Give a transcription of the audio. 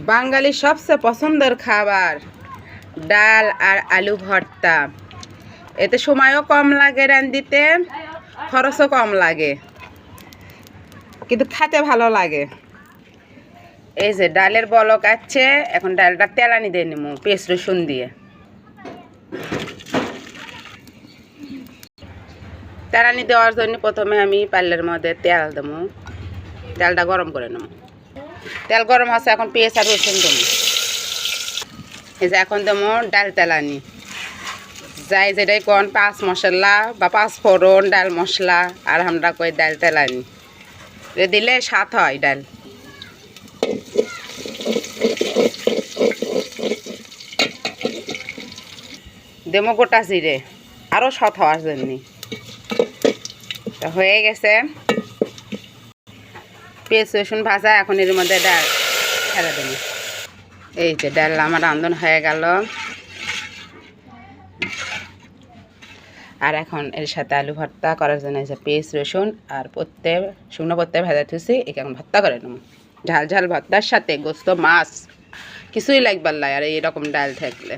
বাঙালির সবচেয়ে পছন্দের খাবার ডাল আর আলু ভর্তা। এতে সময়ও কম লাগে রান্ধিতে, খরচও কম লাগে, কিন্তু খেতে ভালো লাগে। এই যে ডালের বলক আছে, এখন ডালটা তেলানি দিয়ে নেবো পেঁয়াজ রসুন দিয়ে। তেলানি দেওয়ার জন্য প্রথমে আমি পাল্লের মধ্যে তেল দেবো, তেলটা গরম করে নেবো। তেল গরম আছে, এখন পেঁয়াজ আর রসুন দেবো। এই যে এখন দেবো ডাল তেলানি, যাই যেটাই কোন পাঁচ মশলা বা পাঁচ ফোড়ন ডাল মশলা, আর আমরা কই ডাল তেলানি দিলে স্বাদ হয় ডাল। দেবো গোটা জিরে আরও স্বাদ হওয়ার জন্য। হয়ে গেছে পেঁয়াজ রসুন ভাজা, এখন এর মধ্যে ডাল ছেড়ে দেবো। এই যে ডাল আমার রান্ধন হয়ে গেল, আর এখন এর সাথে আলু ভর্তা করার জন্য যে পেঁয়াজ রসুন আর শুকনো পত্তে ভেজা থুসি, একে এখন ভর্তা করে নেবো। ঝাল ঝাল ভর্তার সাথে গোস্ত মাছ কিছুই লাগবার লাগে আর এইরকম ডাল থাকলে।